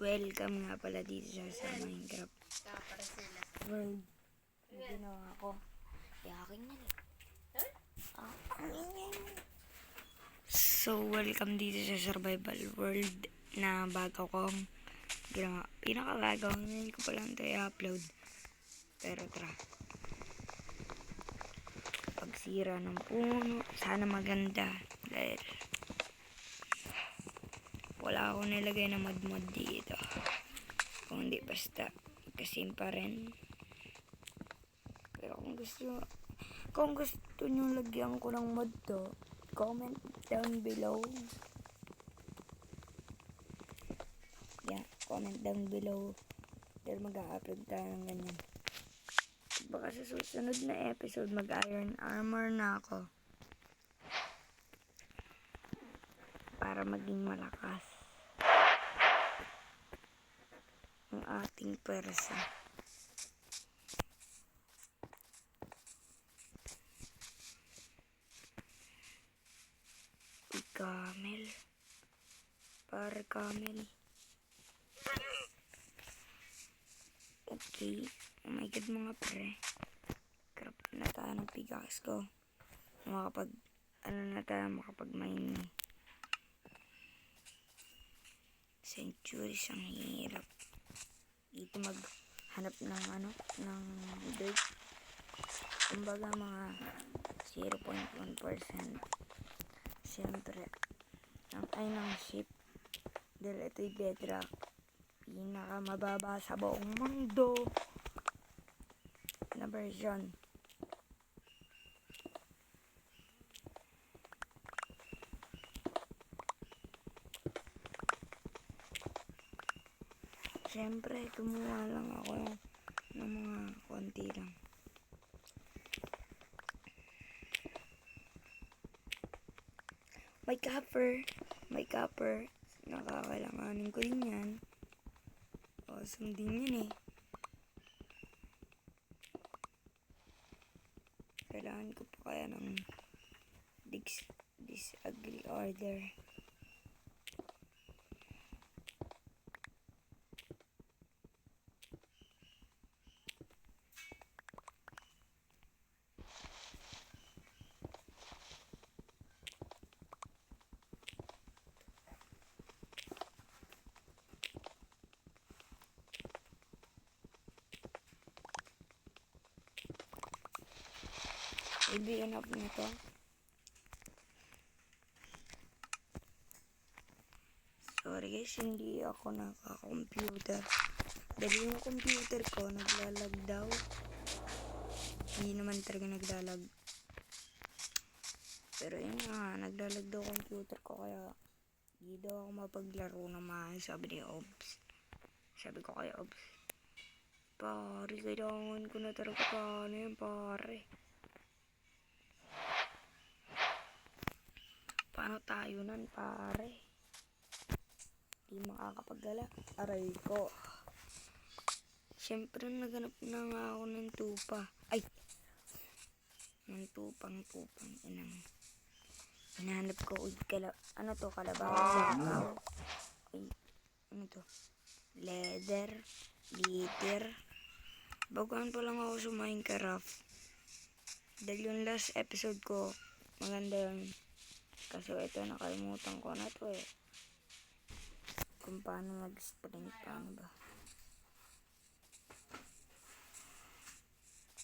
Welcome nga pala dito sa Minecraft World. Yung ginawa ko. Yaking yan eh. So, welcome dito sa Survival World na bago kong ginawa. Pinakabago, ngayon ko pa lang ito i-upload. Pero tara. Pagsira ng puno, sana maganda. Dahil wala akong nilagay na mod dito. Kung hindi, basta kasim pa rin. Pero kung gusto nyo lagyan ko ng mod to, comment down below. Yeah, comment down below. Dahil mag-a-upload tayo ng ganyan. Baka sa susunod na episode, mag-iron armor na ako. Para maging malakas ang ating pwersa. Camel. Para camel. Okay. Oh my god mga pre. Crap na tayo ng pickaxe ko. Makapag-mine. Centuries ang hirap. Dito maghanap ng dirt. Kumbaga mga 0.1%. Siyempre, ng ship. Dahil ito'y bedrock. Pinakamababa sa buong mundo na version. Siyempre, kumuha lang ako ng mga konti lang. May copper. Nakakailanganin ko din yan. Awesome din yan eh. Kailangan ko pa kaya ng disagree order. Maybe enough na to. Sorry guys, hindi ako naka-computer. Dahil yung computer ko naglalag daw. Hindi naman talaga naglalag. Pero yun nga, naglalag daw computer ko kaya hindi daw ako mapaglaro na maayos, sabi ni Obs. Sabi ko kay Obs, pare, kailangan ko na talaga paano yun pare. Paano tayo nan pare? Di makakapagala. Aray ko. Siyempre naganap na nga ako ng tupa. Ay! Ng tupang. Hinahanap ko. Uy, ano to? Kalabaw. Uy, ano to? Leather. Glitter. Baguhan pa lang ako sa Minecraft. Dahil yung last episode ko, maganda yun. Kasi ito, nakalimutan ko na to eh. Kung paano mag-sprint, paano ba?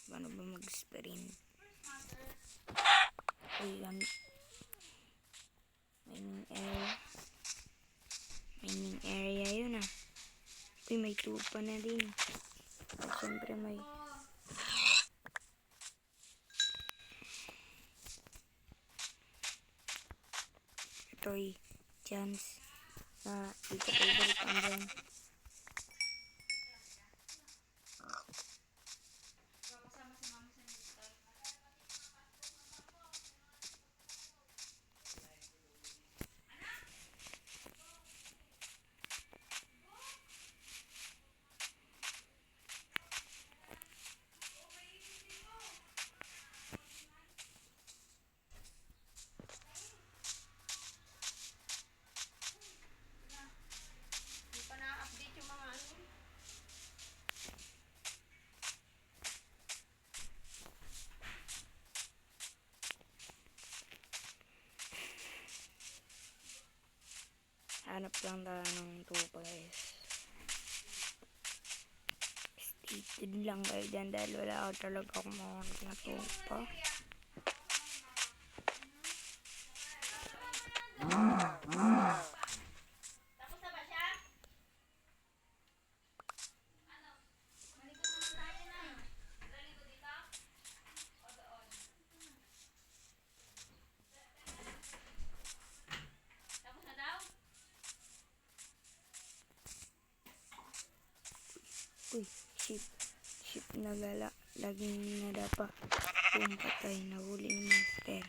Paano ba mag-sprint? Uy, mining area yun ah. Uy, may tupa na din. At syempre may ito'y chance na dito favorite ang dyan. Hanap lang tayo ng tupa guys. Stay tuned lang kayo dyan dahil wala ako talaga akong mahanap na tupa. Uy, ship na gala. Laging nadapa. Kung patay, nahuli ni Master.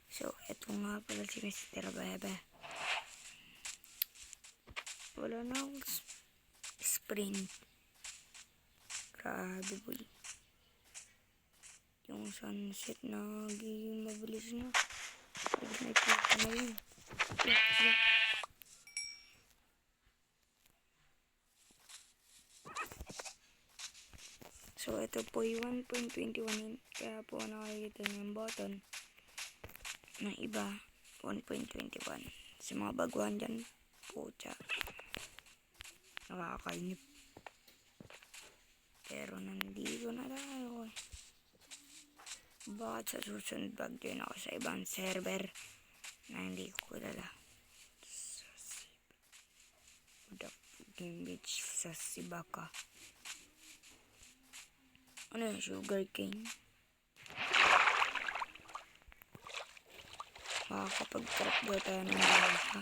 So, eto nga pala si Mr. Bebe. Wala na akong sprint. Grabe boy. Yung sunset nagiging mabilis na. May puta na yun. So, ito po yung 1.21. Kaya po nakikita niyo yung button ng iba, 1.21. Sa mga baguhan dyan, pucha. Nakakainip. Pero nandito na tayo eh. Bakit sa susunod mag-join ako sa ibang server na hindi ko kilala? Game beach sa Sibaka. Ano yung sugar cane? Makakapag-trap daw tayo ng balsa.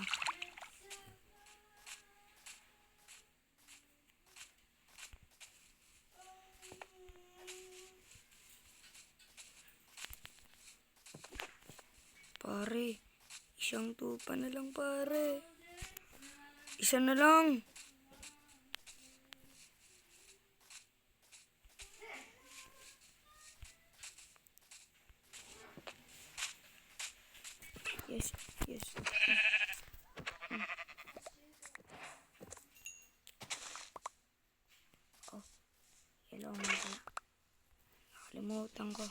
Pare, isang tupa na lang pare. Isa na lang. Yes. Oh, hello mga. Nakalimutan ko.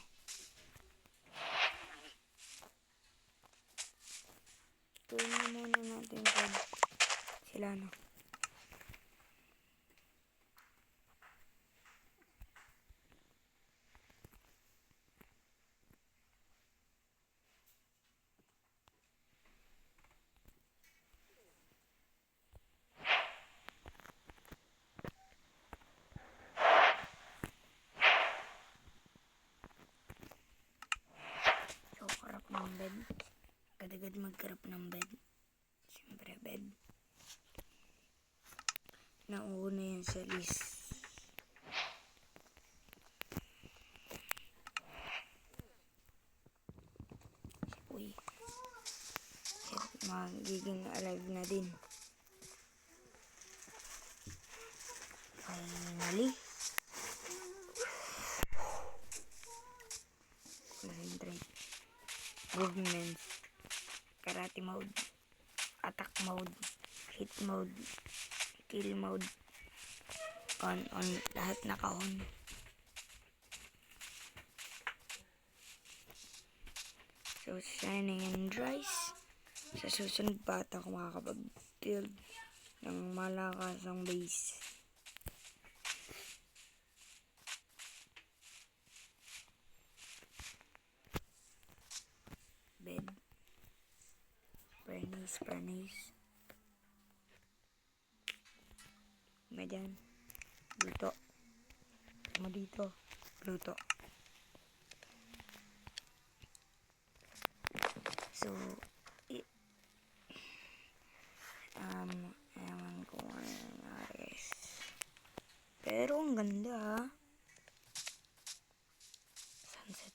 Tuloy na muna natin sila no. So, karap ng bed. Agad-agad magkarap ng bed. Siyempre, bed. Nauna yan sa list. Uy. Magiging alive na din. Finally. Concentrate. Movements. Karate mode. Attack mode. Hit mode. Kill mode. On. Lahat naka-on. So, shining and rise. Sa susunod pa ako makakapag-build ng malakasang base. Bed. Furnace. Medyan. Luto. Mo dito. Luto. So, ewan ko ano nangyari. Pero ang ganda ha. Sunset.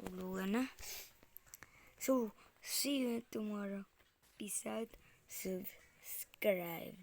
Tulugan na. So, see you tomorrow. Peace out. Subscribe.